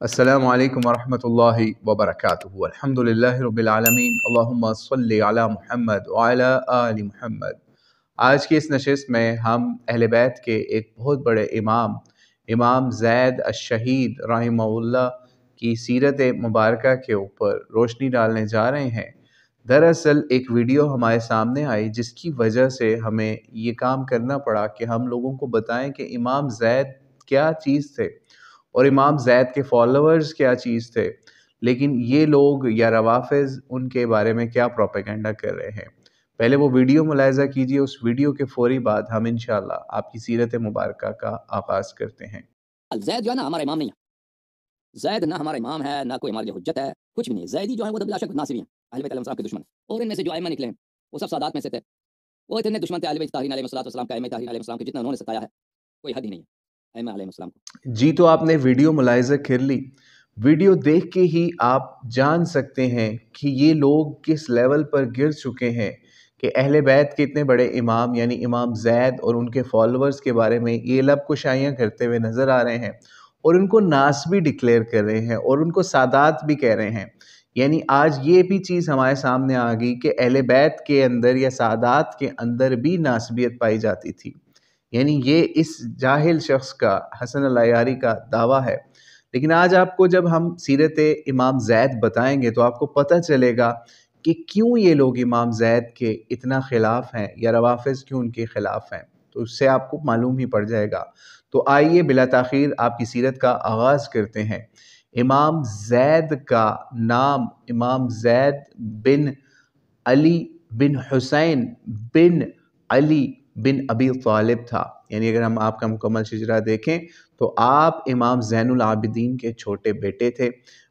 السلام علیکم ورحمۃ اللہ وبرکاتہ۔ الحمدللہ رب العالمین، اللہم صلی علی محمد وعلی آل محمد۔ آج کی اس نشست میں ہم اہل بیت کے ایک بہت بڑے امام زید الشہید رحمہ اللہ کی سیرت مبارکہ کے اوپر روشنی ڈالنے جا رہے ہیں۔ دراصل ایک ویڈیو ہمارے سامنے آئی جس کی وجہ سے ہمیں یہ کام کرنا پڑا کہ ہم لوگوں کو بتائیں کہ امام زید کیا چیز تھے اور امام زید کے فالوورز کیا چیز تھے، لیکن یہ لوگ یا روافض ان کے بارے میں کیا پروپیگنڈا کر رہے ہیں۔ پہلے وہ ویڈیو ملاحظہ کیجئے، اس ویڈیو کے فوری بعد ہم انشاءاللہ آپ کی سیرت مبارکہ کا آغاز کرتے ہیں۔ زید جو ہے نا ہمارا امام نہیں ہے، زید نہ ہمارا امام ہے نہ کوئی ہمارے لیے حجت ہے، کچھ بھی نہیں۔ زیدی جو ہے وہ بلا شک ناصری ہیں، اہل بیت علیہ السلام کے دشمن، اور ان میں سے جو ائمہ نکلے ہیں وہ سب سادات میں سے تھے، وہ اتنے دشمن تھے اہل بیت طاہرین علیہ السلام کا، ائمہ طاہرین علیہ السلام کے، جتنا انہوں نے ستایا ہے کوئی حد ہی نہیں ہے ائمہ علیہ السلام کو۔ جی تو آپ نے ویڈیو ملاحظہ کر لی، ویڈیو دیکھ کے ہی آپ جان سکتے ہیں کہ یہ لوگ کس لیول پر گر چکے ہیں کہ اہل بیت کے اتنے بڑے امام یعنی امام زید اور ان کے فالوورز کے بارے میں یہ لب کشائیاں کرتے ہوئے نظر آ رہے ہیں، اور ان کو ناسبی ڈکلیئر کر رہے ہیں اور ان کو سادات بھی کہہ رہے ہیں۔ یعنی آج یہ بھی چیز ہمارے سامنے آ گئی کہ اہل بیت کے اندر یا سادات کے اندر بھی ناسبیت پائی جاتی تھی۔ یعنی یہ اس جاہل شخص کا، حسن العیاری کا دعویٰ ہے۔ لیکن آج آپ کو جب ہم سیرت امام زید بتائیں گے تو آپ کو پتہ چلے گا کہ کیوں یہ لوگ امام زید کے اتنا خلاف ہیں یا روافظ کیوں ان کے خلاف ہیں، تو اس سے آپ کو معلوم ہی پڑ جائے گا۔ تو آئیے بلا تاخیر آپ کی سیرت کا آغاز کرتے ہیں۔ امام زید کا نام امام زید بن علی بن حسین بن علی بن ابی طالب تھا۔ یعنی اگر ہم آپ کا مکمل شجرہ دیکھیں تو آپ امام زین العابدین کے چھوٹے بیٹے تھے،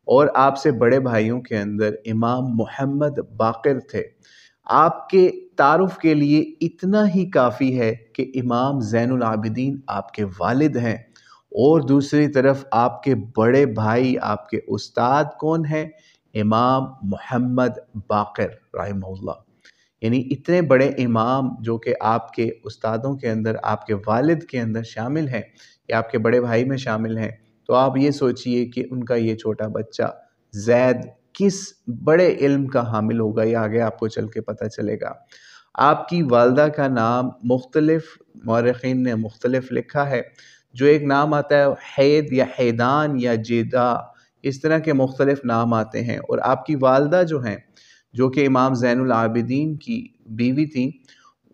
اور آپ سے بڑے بھائیوں کے اندر امام محمد باقر تھے۔ آپ کے تعارف کے لیے اتنا ہی کافی ہے کہ امام زین العابدین آپ کے والد ہیں، اور دوسری طرف آپ کے بڑے بھائی، آپ کے استاد کون ہیں؟ امام محمد باقر رحمہ اللہ۔ یعنی اتنے بڑے امام جو کہ آپ کے استادوں کے اندر، آپ کے والد کے اندر شامل ہیں یا آپ کے بڑے بھائی میں شامل ہیں، تو آپ یہ سوچئے کہ ان کا یہ چھوٹا بچہ زید کس بڑے علم کا حامل ہوگا، یہ آگے آپ کو چل کے پتہ چلے گا۔ آپ کی والدہ کا نام مختلف مورخین نے مختلف لکھا ہے، جو ایک نام آتا ہے حید یا حیدان یا جیدا، اس طرح کے مختلف نام آتے ہیں۔ اور آپ کی والدہ جو ہیں، جو کہ امام زین العابدین کی بیوی تھیں،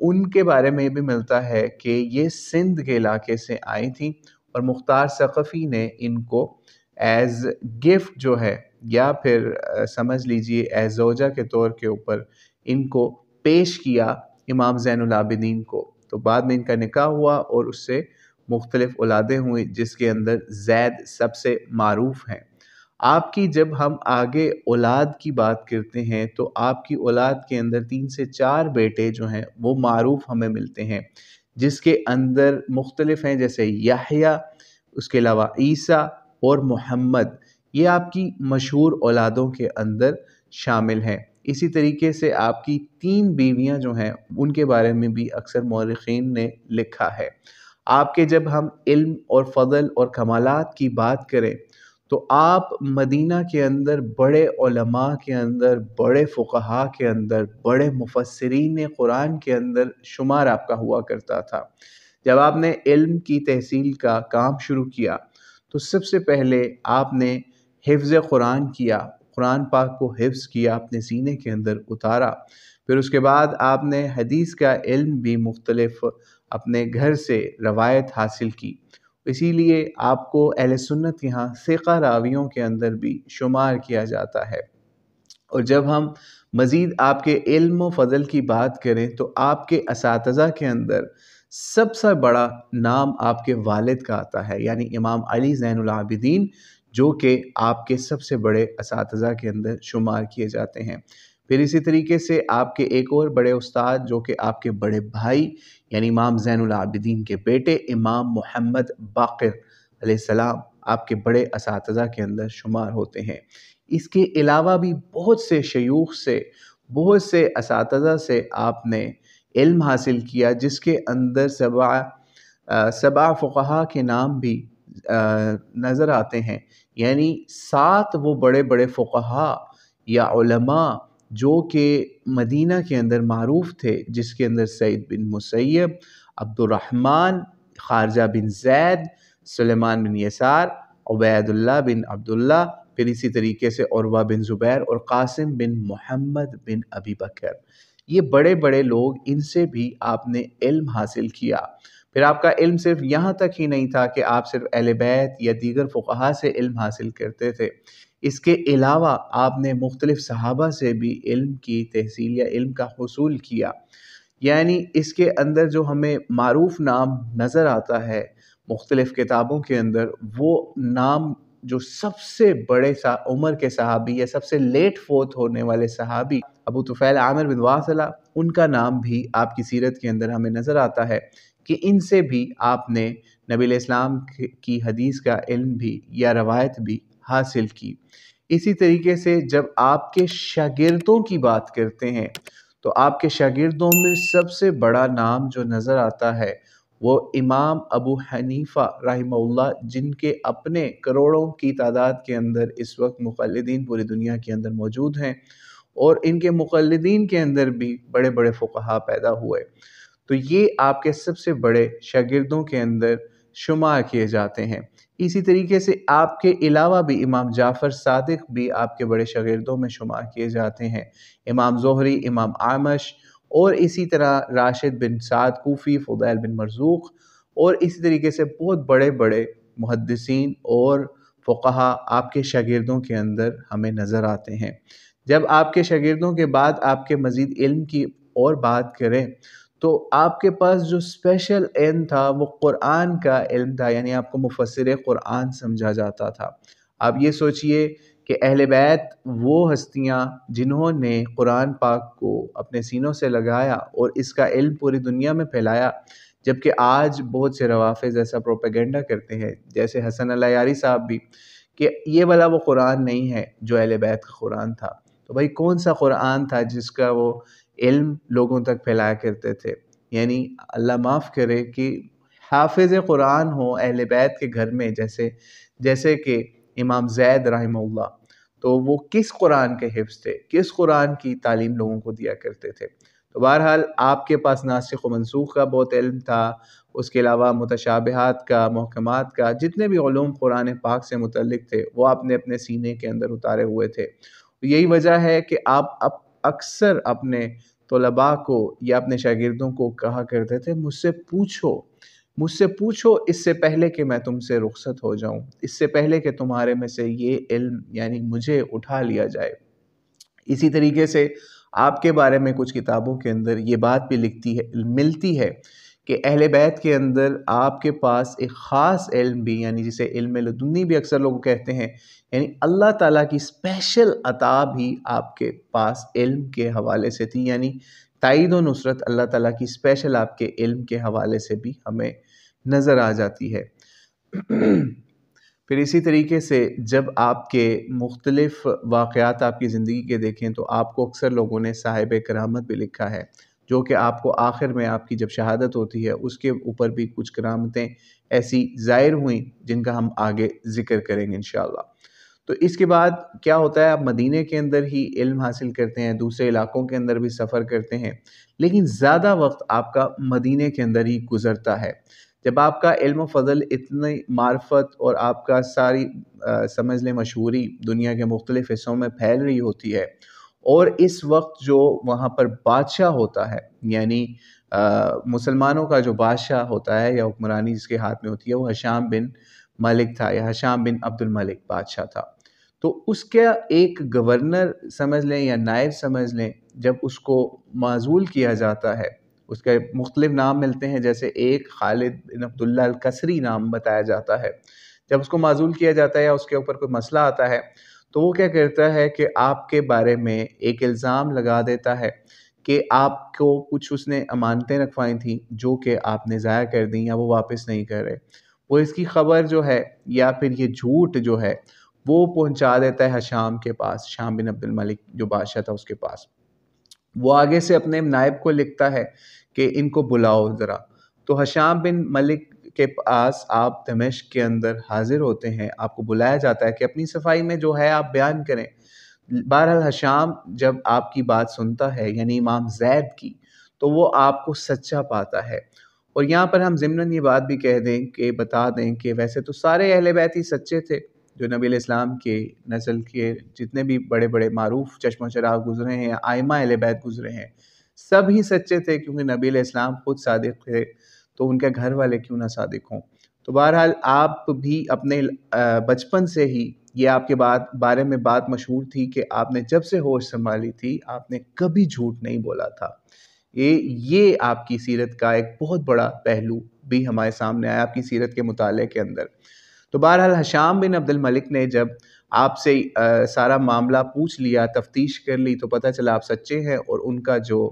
ان کے بارے میں بھی ملتا ہے کہ یہ سندھ کے علاقے سے آئی تھیں، اور مختار ثقفی نے ان کو ایز گفٹ جو ہے، یا پھر سمجھ لیجئے ایز زوجہ کے طور کے اوپر ان کو پیش کیا امام زین العابدین کو۔ تو بعد میں ان کا نکاح ہوا اور اس سے مختلف اولادیں ہوئیں، جس کے اندر زید سب سے معروف ہیں۔ آپ کی جب ہم آگے اولاد کی بات کرتے ہیں تو آپ کی اولاد کے اندر 3 سے 4 بیٹے جو ہیں وہ معروف ہمیں ملتے ہیں، جس کے اندر مختلف ہیں، جیسے یحییٰ، اس کے علاوہ عیسیٰ اور محمد، یہ آپ کی مشہور اولادوں کے اندر شامل ہیں۔ اسی طریقے سے آپ کی 3 بیویاں جو ہیں ان کے بارے میں بھی اکثر مورخین نے لکھا ہے۔ آپ کے جب ہم علم اور فضل اور کمالات کی بات کریں تو آپ مدینہ کے اندر بڑے علماء کے اندر، بڑے فقہاء کے اندر، بڑے مفسرین قرآن کے اندر شمار آپ کا ہوا کرتا تھا۔ جب آپ نے علم کی تحصیل کا کام شروع کیا تو سب سے پہلے آپ نے حفظ قرآن کیا، قرآن پاک کو حفظ کیا، اپنے سینے کے اندر اتارا۔ پھر اس کے بعد آپ نے حدیث کا علم بھی مختلف اپنے گھر سے روایت حاصل کی، اسی لیے آپ کو اہل سنت کے ہاں ثقہ راویوں کے اندر بھی شمار کیا جاتا ہے۔ اور جب ہم مزید آپ کے علم و فضل کی بات کریں تو آپ کے اساتذہ کے اندر سب سے بڑا نام آپ کے والد کا آتا ہے، یعنی امام علی زین العابدین، جو کہ آپ کے سب سے بڑے اساتذہ کے اندر شمار کیے جاتے ہیں۔ پھر اسی طریقے سے آپ کے ایک اور بڑے استاد جو کہ آپ کے بڑے بھائی یعنی امام زین العابدین کے بیٹے امام محمد باقر علیہ السلام آپ کے بڑے اساتذہ کے اندر شمار ہوتے ہیں۔ اس کے علاوہ بھی بہت سے شیوخ سے، بہت سے اساتذہ سے آپ نے علم حاصل کیا، جس کے اندر 7 فقہاء کے نام بھی نظر آتے ہیں، یعنی 7 وہ بڑے بڑے فقہا یا علماء جو کہ مدینہ کے اندر معروف تھے، جس کے اندر سعید بن مسیب، عبد الرحمن، خارجہ بن زید، سلیمان بن یسار، عبید اللہ بن عبداللہ، پھر اسی طریقے سے عروہ بن زبیر اور قاسم بن محمد بن ابی بکر، یہ بڑے بڑے لوگ، ان سے بھی آپ نے علم حاصل کیا۔ پھر آپ کا علم صرف یہاں تک ہی نہیں تھا کہ آپ صرف اہل بیت یا دیگر فقہا سے علم حاصل کرتے تھے، اس کے علاوہ آپ نے مختلف صحابہ سے بھی علم کی تحصیل یا علم کا حصول کیا۔ یعنی اس کے اندر جو ہمیں معروف نام نظر آتا ہے مختلف کتابوں کے اندر، وہ نام جو سب سے بڑے عمر کے صحابی یا سب سے لیٹ فوت ہونے والے صحابی ابو طفیل عامر بن واصلہ، ان کا نام بھی آپ کی سیرت کے اندر ہمیں نظر آتا ہے کہ ان سے بھی آپ نے نبی علیہ السلام کی حدیث کا علم بھی یا روایت بھی حاصل کی۔ اسی طریقے سے جب آپ کے شاگردوں کی بات کرتے ہیں تو آپ کے شاگردوں میں سب سے بڑا نام جو نظر آتا ہے وہ امام ابو حنیفہ رحمہ اللہ، جن کے اپنے کروڑوں کی تعداد کے اندر اس وقت مقلدین پوری دنیا کے اندر موجود ہیں، اور ان کے مقلدین کے اندر بھی بڑے بڑے فقہا پیدا ہوئے۔ تو یہ آپ کے سب سے بڑے شاگردوں کے اندر شمار کیے جاتے ہیں۔ اسی طریقے سے آپ کے علاوہ بھی امام جعفر صادق بھی آپ کے بڑے شاگردوں میں شمار کیے جاتے ہیں، امام زہری، امام اعمش، اور اسی طرح راشد بن سعد کوفی، فضیل بن مرزوق، اور اسی طریقے سے بہت بڑے بڑے محدثین اور فقہا آپ کے شاگردوں کے اندر ہمیں نظر آتے ہیں۔ جب آپ کے شاگردوں کے بعد آپ کے مزید علم کی اور بات کریں تو آپ کے پاس جو اسپیشل علم تھا وہ قرآن کا علم تھا، یعنی آپ کو مفسر قرآن سمجھا جاتا تھا۔ آپ یہ سوچئے کہ اہل بیت وہ ہستیاں جنہوں نے قرآن پاک کو اپنے سینوں سے لگایا اور اس کا علم پوری دنیا میں پھیلایا، جبکہ آج بہت سے روافظ ایسا پروپیگنڈا کرتے ہیں، جیسے حسن العیاری صاحب بھی، کہ یہ والا وہ قرآن نہیں ہے جو اہل بیت کا قرآن تھا۔ تو بھائی کون سا قرآن تھا جس کا وہ علم لوگوں تک پھیلایا کرتے تھے؟ یعنی اللہ معاف کرے کہ حافظ قرآن ہو اہل بیت کے گھر میں، جیسے کہ امام زید رحمہ اللہ، تو وہ کس قرآن کے حفظ تھے، کس قرآن کی تعلیم لوگوں کو دیا کرتے تھے؟ تو بہرحال آپ کے پاس ناسخ و منسوخ کا بہت علم تھا، اس کے علاوہ متشابہات کا، محکمات کا، جتنے بھی علوم قرآن پاک سے متعلق تھے وہ آپ نے اپنے سینے کے اندر اتارے ہوئے تھے۔ یہی وجہ ہے کہ آپ اکثر اپنے طلباء کو یا اپنے شاگردوں کو کہا کرتے تھے، مجھ سے پوچھو اس سے پہلے کہ میں تم سے رخصت ہو جاؤں، اس سے پہلے کہ تمہارے میں سے یہ علم یعنی مجھے اٹھا لیا جائے۔ اسی طریقے سے آپ کے بارے میں کچھ کتابوں کے اندر یہ بات بھی ملتی ہے کہ اہل بیت کے اندر آپ کے پاس ایک خاص علم بھی، یعنی جسے علم لدنی بھی اکثر لوگ کہتے ہیں، یعنی اللہ تعالیٰ کی اسپیشل عطا بھی آپ کے پاس علم کے حوالے سے تھی، یعنی تائید و نصرت اللہ تعالیٰ کی اسپیشل آپ کے علم کے حوالے سے بھی ہمیں نظر آ جاتی ہے۔ پھر اسی طریقے سے جب آپ کے مختلف واقعات آپ کی زندگی کے دیکھیں تو آپ کو اکثر لوگوں نے صاحب کرامت بھی لکھا ہے، جو کہ آپ کو آخر میں آپ کی جب شہادت ہوتی ہے اس کے اوپر بھی کچھ کرامتیں ایسی ظاہر ہوئیں جن کا ہم آگے ذکر کریں گے انشاءاللہ۔ تو اس کے بعد کیا ہوتا ہے، آپ مدینہ کے اندر ہی علم حاصل کرتے ہیں، دوسرے علاقوں کے اندر بھی سفر کرتے ہیں، لیکن زیادہ وقت آپ کا مدینہ کے اندر ہی گزرتا ہے۔ جب آپ کا علم و فضل اتنی معرفت اور آپ کا ساری سمجھ لیں مشہوری دنیا کے مختلف حصوں میں پھیل رہی ہوتی ہے، اور اس وقت جو وہاں پر بادشاہ ہوتا ہے، یعنی مسلمانوں کا جو بادشاہ ہوتا ہے یا حکمرانی جس کے ہاتھ میں ہوتی ہے، وہ ہشام بن ملک تھا یا ہشام بن عبد الملک بادشاہ تھا۔ تو اس کا ایک گورنر سمجھ لیں یا نائب سمجھ لیں، جب اس کو معزول کیا جاتا ہے، اس کے مختلف نام ملتے ہیں، جیسے ایک خالد بن عبداللہ الکسری نام بتایا جاتا ہے۔ جب اس کو معزول کیا جاتا ہے یا اس کے اوپر کوئی مسئلہ آتا ہے تو وہ کیا کرتا ہے کہ آپ کے بارے میں ایک الزام لگا دیتا ہے کہ آپ کو کچھ اس نے امانتیں رکھوائی تھیں جو کہ آپ نے ضائع کر دیں یا وہ واپس نہیں کر رہے۔ وہ اس کی خبر جو ہے یا پھر یہ جھوٹ جو ہے وہ پہنچا دیتا ہے ہشام کے پاس، ہشام بن عبد الملک جو بادشاہ تھا اس کے پاس۔ وہ آگے سے اپنے نائب کو لکھتا ہے کہ ان کو بلاؤ ذرا۔ تو ہشام بن ملک کے پاس آپ دمشق کے اندر حاضر ہوتے ہیں، آپ کو بلایا جاتا ہے کہ اپنی صفائی میں جو ہے آپ بیان کریں۔ بہرحال ہشام جب آپ کی بات سنتا ہے یعنی امام زید کی، تو وہ آپ کو سچا پاتا ہے۔ اور یہاں پر ہم ضمناً یہ بات بھی کہہ دیں کہ بتا دیں کہ ویسے تو سارے اہل بیت ہی سچے تھے، جو نبی علیہ السلام کے نسل کے جتنے بھی بڑے بڑے معروف چشم و چراغ گزرے ہیں، آئمہ اہل بیت گزرے ہیں، سب ہی سچے تھے، کیونکہ نبی علیہ السلام خود صادق تھے، تو ان کے گھر والے کیوں نہ صادق ہوں۔ تو بہرحال آپ بھی اپنے بچپن سے ہی یہ آپ کے بارے میں بات مشہور تھی کہ آپ نے جب سے ہوش سنبھالی تھی آپ نے کبھی جھوٹ نہیں بولا تھا۔ یہ آپ کی سیرت کا ایک بہت بڑا پہلو بھی ہمارے سامنے آیا آپ کی سیرت کے مطالعے کے اندر۔ تو بہرحال ہشام بن عبد الملک نے جب آپ سے سارا معاملہ پوچھ لیا، تفتیش کر لی، تو پتہ چلا آپ سچے ہیں اور ان کا جو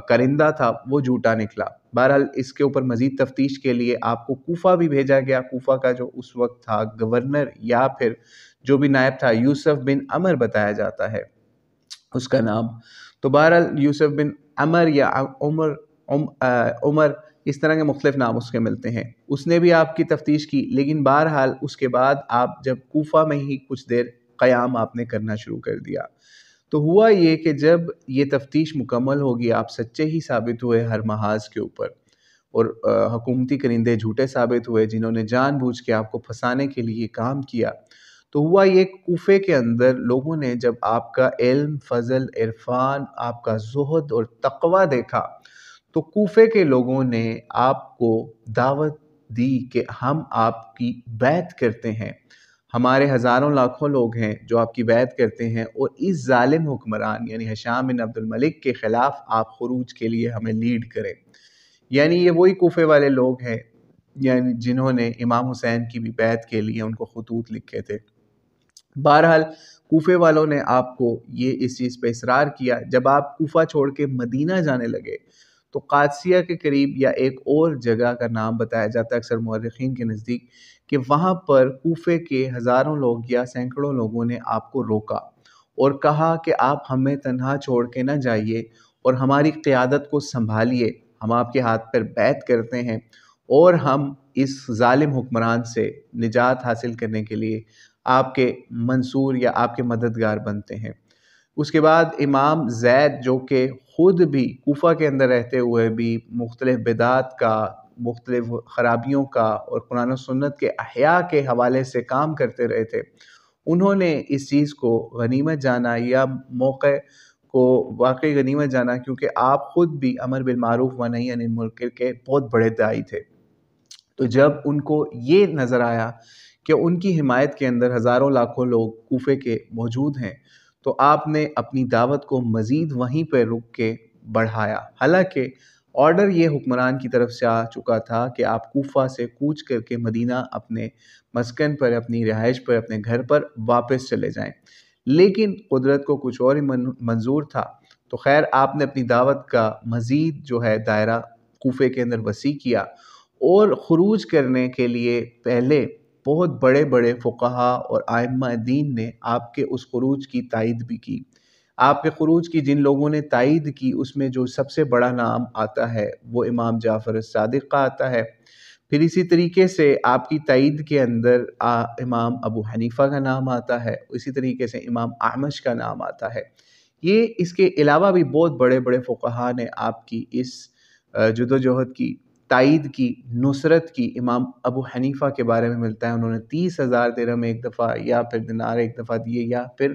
کرندہ تھا وہ جھوٹا نکلا۔ بہرحال اس کے اوپر مزید تفتیش کے لیے آپ کو کوفہ بھی بھیجا گیا۔ کوفہ کا جو اس وقت تھا گورنر یا پھر جو بھی نائب تھا، یوسف بن عمر بتایا جاتا ہے اس کا نام۔ تو بہرحال یوسف بن عمر یا عمر اس طرح کے مختلف نام اس کے ملتے ہیں، اس نے بھی آپ کی تفتیش کی، لیکن بہرحال اس کے بعد آپ جب کوفہ میں ہی کچھ دیر قیام آپ نے کرنا شروع کر دیا، تو ہوا یہ کہ جب یہ تفتیش مکمل ہوگی، آپ سچے ہی ثابت ہوئے ہر محاذ کے اوپر، اور حکومتی کرندے جھوٹے ثابت ہوئے جنہوں نے جان بوجھ کے آپ کو پھنسانے کے لیے کام کیا۔ تو ہوا یہ کوفے کے اندر لوگوں نے جب آپ کا علم، فضل، عرفان، آپ کا زہد اور تقوی دیکھا، تو کوفے کے لوگوں نے آپ کو دعوت دی کہ ہم آپ کی بیعت کرتے ہیں، ہمارے ہزاروں لاکھوں لوگ ہیں جو آپ کی بیعت کرتے ہیں، اور اس ظالم حکمران یعنی ہشام بن عبد الملک کے خلاف آپ خروج کے لیے ہمیں لیڈ کریں۔ یعنی یہ وہی کوفے والے لوگ ہیں یعنی جنہوں نے امام حسین کی بھی بیعت کے لیے ان کو خطوط لکھے تھے۔ بہرحال کوفے والوں نے آپ کو یہ اس چیز پہ اصرار کیا۔ جب آپ کوفہ چھوڑ کے مدینہ جانے لگے تو قادسیہ کے قریب یا ایک اور جگہ کا نام بتایا جاتا ہے اکثر مورخین کے نزدیک، کہ وہاں پر کوفے کے ہزاروں لوگ یا سینکڑوں لوگوں نے آپ کو روکا اور کہا کہ آپ ہمیں تنہا چھوڑ کے نہ جائیے اور ہماری قیادت کو سنبھالیے، ہم آپ کے ہاتھ پر بیعت کرتے ہیں اور ہم اس ظالم حکمران سے نجات حاصل کرنے کے لیے آپ کے منصور یا آپ کے مددگار بنتے ہیں۔ اس کے بعد امام زید جو کہ خود بھی کوفہ کے اندر رہتے ہوئے بھی مختلف بدعات کا، مختلف خرابیوں کا اور قرآن و سنت کے احیاء کے حوالے سے کام کرتے رہے تھے، انہوں نے اس چیز کو غنیمت جانا یا موقع کو واقعی غنیمت جانا، کیونکہ آپ خود بھی امر بالمعروف و نہی عن المنکر کے بہت بڑے داعی تھے۔ تو جب ان کو یہ نظر آیا کہ ان کی حمایت کے اندر ہزاروں لاکھوں لوگ کوفے کے موجود ہیں، تو آپ نے اپنی دعوت کو مزید وہیں پہ رک کے بڑھایا۔ حالانکہ آرڈر یہ حکمران کی طرف سے آ چکا تھا کہ آپ کوفہ سے کوچ کر کے مدینہ اپنے مسکن پر، اپنی رہائش پر، اپنے گھر پر واپس چلے جائیں، لیکن قدرت کو کچھ اور ہی منظور تھا۔ تو خیر آپ نے اپنی دعوت کا مزید جو ہے دائرہ کوفے کے اندر وسیع کیا، اور خروج کرنے کے لیے پہلے بہت بڑے بڑے فقہا اور ائمہ دین نے آپ کے اس خروج کی تائید بھی کی۔ آپ کے خروج کی جن لوگوں نے تائید کی اس میں جو سب سے بڑا نام آتا ہے وہ امام جعفر الصادق کا آتا ہے، پھر اسی طریقے سے آپ کی تائید کے اندر امام ابو حنیفہ کا نام آتا ہے، اسی طریقے سے امام اعمش کا نام آتا ہے۔ یہ اس کے علاوہ بھی بہت بڑے بڑے فقہا نے آپ کی اس جدوجہد کی تائید کی، نصرت کی۔ امام ابو حنیفہ کے بارے میں ملتا ہے انہوں نے 30,000 درہم ایک دفعہ یا پھر دینار ایک دفعہ دیے، یا پھر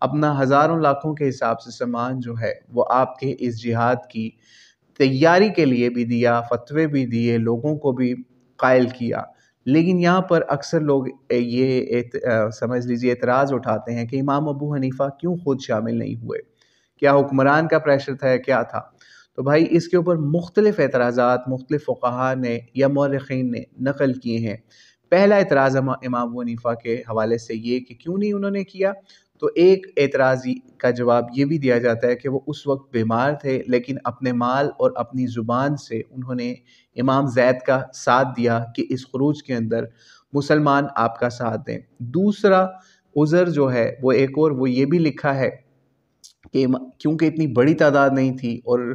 اپنا ہزاروں لاکھوں کے حساب سے سامان جو ہے وہ آپ کے اس جہاد کی تیاری کے لیے بھی دیا، فتوے بھی دیے، لوگوں کو بھی قائل کیا۔ لیکن یہاں پر اکثر لوگ یہ سمجھ لیجیے اعتراض اٹھاتے ہیں کہ امام ابو حنیفہ کیوں خود شامل نہیں ہوئے، کیا حکمران کا پریشر تھا یا کیا تھا؟ تو بھائی اس کے اوپر مختلف اعتراضات مختلف فقہا نے یا مورخین نے نقل کیے ہیں۔ پہلا اعتراض امام ابو حنیفہ کے حوالے سے یہ کہ کیوں نہیں انہوں نے کیا، تو ایک اعتراض کا جواب یہ بھی دیا جاتا ہے کہ وہ اس وقت بیمار تھے، لیکن اپنے مال اور اپنی زبان سے انہوں نے امام زید کا ساتھ دیا کہ اس خروج کے اندر مسلمان آپ کا ساتھ دیں۔ دوسرا عذر جو ہے وہ ایک اور وہ یہ بھی لکھا ہے کہ کیونکہ اتنی بڑی تعداد نہیں تھی اور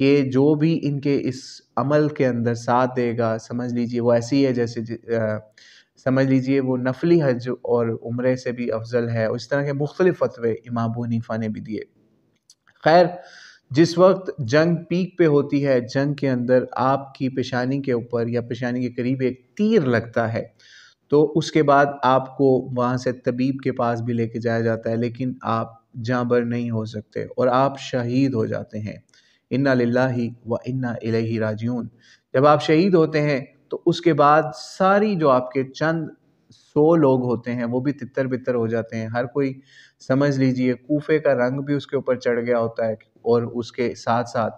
کہ جو بھی ان کے اس عمل کے اندر ساتھ دے گا، سمجھ لیجئے وہ ایسی ہے جیسے سمجھ لیجئے وہ نفلی حج اور عمرے سے بھی افضل ہے. اس طرح کے مختلف فتوے امام ابو حنیفہ نے بھی دیے. خیر، جس وقت جنگ پیک پہ ہوتی ہے، جنگ کے اندر آپ کی پیشانی کے اوپر یا پیشانی کے قریب ایک تیر لگتا ہے، تو اس کے بعد آپ کو وہاں سے طبیب کے پاس بھی لے کے جایا جاتا ہے، لیکن آپ جاں بر نہیں ہو سکتے اور آپ شہید ہو جاتے ہیں. انا للہ و انا الیہ راجعون. جب آپ شہید ہوتے ہیں تو اس کے بعد ساری جو آپ کے چند 100 لوگ ہوتے ہیں وہ بھی تتر بتر ہو جاتے ہیں. ہر کوئی سمجھ لیجئے کوفے کا رنگ بھی اس کے اوپر چڑھ گیا ہوتا ہے، اور اس کے ساتھ ساتھ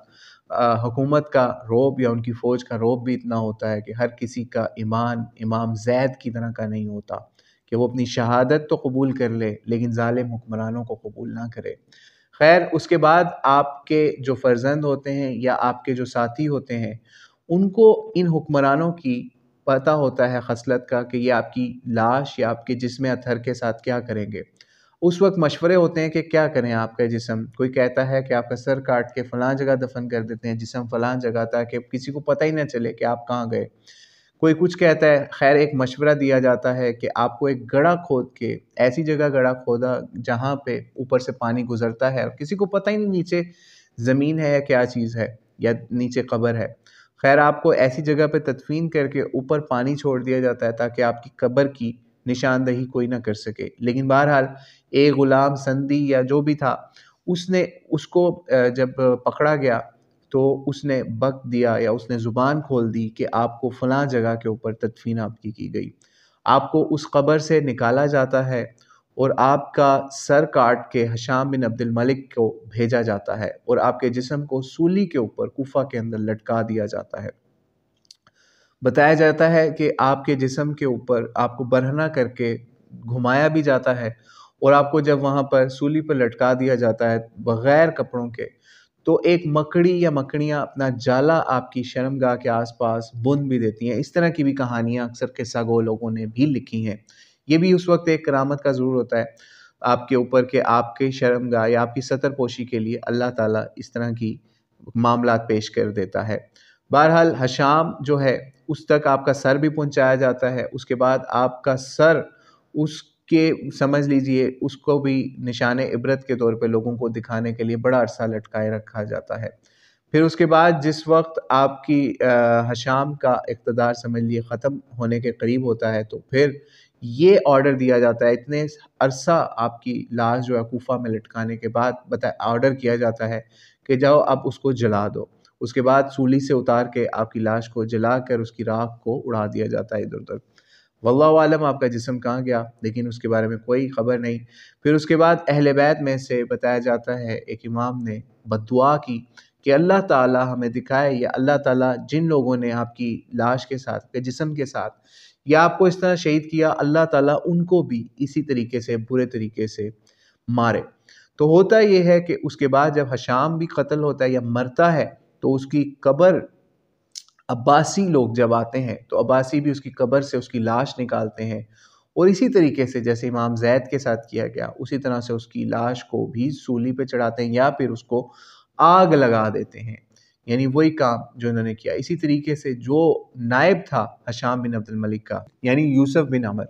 حکومت کا رعب یا ان کی فوج کا رعب بھی اتنا ہوتا ہے کہ ہر کسی کا ایمان امام زید کی طرح کا نہیں ہوتا کہ وہ اپنی شہادت تو قبول کر لے لیکن ظالم حکمرانوں کو قبول نہ کرے. خیر، اس کے بعد آپ کے جو فرزند ہوتے ہیں یا آپ کے جو ساتھی ہوتے ہیں ان کو ان حکمرانوں کی پتہ ہوتا ہے خصلت کا کہ یہ آپ کی لاش یا آپ کے جسم اطہر کے ساتھ کیا کریں گے. اس وقت مشورے ہوتے ہیں کہ کیا کریں آپ کا جسم. کوئی کہتا ہے کہ آپ کا سر کاٹ کے فلاں جگہ دفن کر دیتے ہیں، جسم فلاں جگہ، تاکہ کسی کو پتہ ہی نہ چلے کہ آپ کہاں گئے. کوئی کچھ کہتا ہے. خیر، ایک مشورہ دیا جاتا ہے کہ آپ کو ایک گڑھا کھود کے ایسی جگہ گڑھا کھودا جہاں پہ اوپر سے پانی گزرتا ہے اور کسی کو پتہ ہی نہیں نیچے زمین ہے یا کیا چیز ہے یا نیچے قبر ہے. خیر، آپ کو ایسی جگہ پہ تدفین کر کے اوپر پانی چھوڑ دیا جاتا ہے تاکہ آپ کی قبر کی نشاندہی کوئی نہ کر سکے. لیکن بہرحال ایک غلام سندی یا جو بھی تھا اس کو جب پکڑا گیا تو اس نے بک دیا یا اس نے زبان کھول دی کہ آپ کو فلاں جگہ کے اوپر تدفین آپ کی گئی. آپ کو اس قبر سے نکالا جاتا ہے اور آپ کا سر کاٹ کے ہشام بن عبد الملک کو بھیجا جاتا ہے اور آپ کے جسم کو سولی کے اوپر کوفہ کے اندر لٹکا دیا جاتا ہے. بتایا جاتا ہے کہ آپ کے جسم کے اوپر آپ کو برہنہ کر کے گھمایا بھی جاتا ہے اور آپ کو جب وہاں پر سولی پر لٹکا دیا جاتا ہے بغیر کپڑوں کے تو ایک مکڑی یا مکڑیاں اپنا جالا آپ کی شرمگاہ کے آس پاس بن بھی دیتی ہیں. اس طرح کی بھی کہانیاں اکثر قصہ گو لوگوں نے بھی لکھی ہیں. یہ بھی اس وقت ایک کرامت کا ضرور ہوتا ہے آپ کے اوپر کہ آپ کے شرمگاہ یا آپ کی ستر پوشی کے لیے اللہ تعالیٰ اس طرح کی معاملات پیش کر دیتا ہے. بہرحال ہشام جو ہے اس تک آپ کا سر بھی پہنچایا جاتا ہے. اس کے بعد آپ کا سر اس کے سمجھ لیجئے اس کو بھی نشان عبرت کے طور پہ لوگوں کو دکھانے کے لیے بڑا عرصہ لٹکائے رکھا جاتا ہے. پھر اس کے بعد جس وقت آپ کی ہشام کا اقتدار سمجھ لیے ختم ہونے کے قریب ہوتا ہے تو پھر یہ آرڈر دیا جاتا ہے. اتنے عرصہ آپ کی لاش جو ہے کوفہ میں لٹکانے کے بعد آرڈر کیا جاتا ہے کہ جاؤ اب اس کو جلا دو. اس کے بعد سولی سے اتار کے آپ کی لاش کو جلا کر اس کی راکھ کو اڑا دیا جاتا ہے ادھر ادھر. واللہ عالم آپ کا جسم کہاں گیا لیکن اس کے بارے میں کوئی خبر نہیں. پھر اس کے بعد اہل بیت میں سے بتایا جاتا ہے ایک امام نے بد دعا کی کہ اللہ تعالیٰ ہمیں دکھائے یا اللہ تعالیٰ جن لوگوں نے آپ کی لاش کے ساتھ جسم کے ساتھ یا آپ کو اس طرح شہید کیا اللہ تعالیٰ ان کو بھی اسی طریقے سے برے طریقے سے مارے. تو ہوتا یہ ہے کہ اس کے بعد جب ہشام بھی قتل ہوتا ہے یا مرتا ہے تو اس کی قبر عباسی لوگ جب آتے ہیں تو عباسی بھی اس کی قبر سے اس کی لاش نکالتے ہیں اور اسی طریقے سے جیسے امام زید کے ساتھ کیا گیا اسی طرح سے اس کی لاش کو بھی سولی پہ چڑھاتے ہیں یا پھر اس کو آگ لگا دیتے ہیں. یعنی وہی کام جو انہوں نے کیا. اسی طریقے سے جو نائب تھا ہشام بن عبد الملک کا یعنی یوسف بن عمر،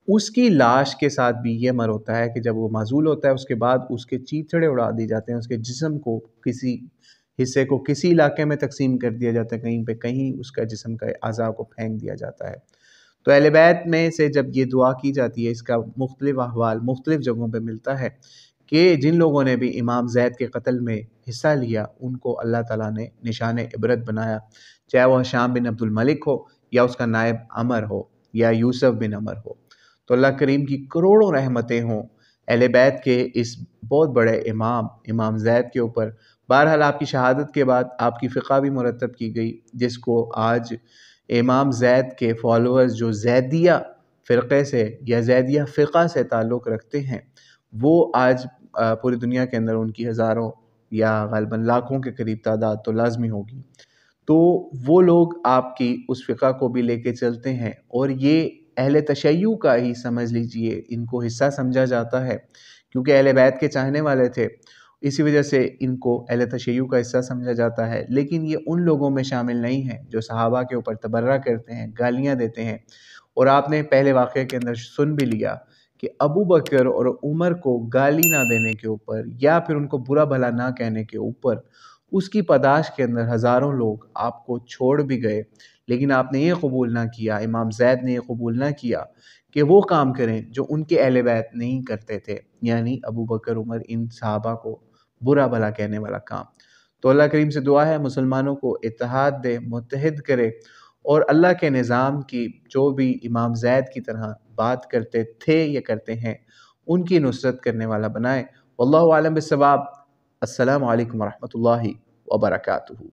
اس کی لاش کے ساتھ بھی یہ امر ہوتا ہے کہ جب وہ معزول ہوتا ہے اس کے بعد اس کے چیتھڑے اڑا دی جاتے ہیں، اس کے جسم کو کسی حصے کو کسی علاقے میں تقسیم کر دیا جاتا ہے، کہیں پہ کہیں اس کا جسم کا اعضاء کو پھینک دیا جاتا ہے. تو اہل بیت میں سے جب یہ دعا کی جاتی ہے اس کا مختلف احوال مختلف جگہوں پہ ملتا ہے کہ جن لوگوں نے بھی امام زید کے قتل میں حصہ لیا ان کو اللہ تعالیٰ نے نشان عبرت بنایا، چاہے وہ ہشام بن عبد الملک ہو یا اس کا نائب عمر ہو یا یوسف بن عمر ہو. تو اللہ کریم کی کروڑوں رحمتیں ہوں اہل بیت کے اس بہت بڑے امام زید کے اوپر. بہرحال آپ کی شہادت کے بعد آپ کی فقہ بھی مرتب کی گئی جس کو آج امام زید کے فالوورز جو زیدیہ فرقے سے یا زیدیہ فقہ سے تعلق رکھتے ہیں وہ آج پوری دنیا کے اندر ان کی ہزاروں یا غالباً لاکھوں کے قریب تعداد تو لازمی ہوگی. تو وہ لوگ آپ کی اس فقہ کو بھی لے کے چلتے ہیں اور یہ اہل تشیع کا ہی سمجھ لیجئے ان کو حصہ سمجھا جاتا ہے کیونکہ اہل بیت کے چاہنے والے تھے. اسی وجہ سے ان کو اہل تشیع کا حصہ سمجھا جاتا ہے، لیکن یہ ان لوگوں میں شامل نہیں ہیں جو صحابہ کے اوپر تبرہ کرتے ہیں، گالیاں دیتے ہیں۔ اور آپ نے پہلے واقعے کے اندر سن بھی لیا کہ ابو بکر اور عمر کو گالی نہ دینے کے اوپر یا پھر ان کو برا بھلا نہ کہنے کے اوپر اس کی پاداش کے اندر ہزاروں لوگ آپ کو چھوڑ بھی گئے، لیکن آپ نے یہ قبول نہ کیا، امام زید نے یہ قبول نہ کیا کہ وہ کام کریں جو ان کے اہل بیت نہیں کرتے تھے، یعنی ابو بکر عمر ان صحابہ کو برا بھلا کہنے والا کام۔ تو اللہ کریم سے دعا ہے مسلمانوں کو اتحاد دے، متحد کرے، اور اللہ کے نظام کی جو بھی امام زید کی طرح بات کرتے تھے یا کرتے ہیں ان کی نصرت کرنے والا بنائے۔ واللہ عالم بالصواب۔ السلام علیکم ورحمۃ اللہ وبرکاتہ۔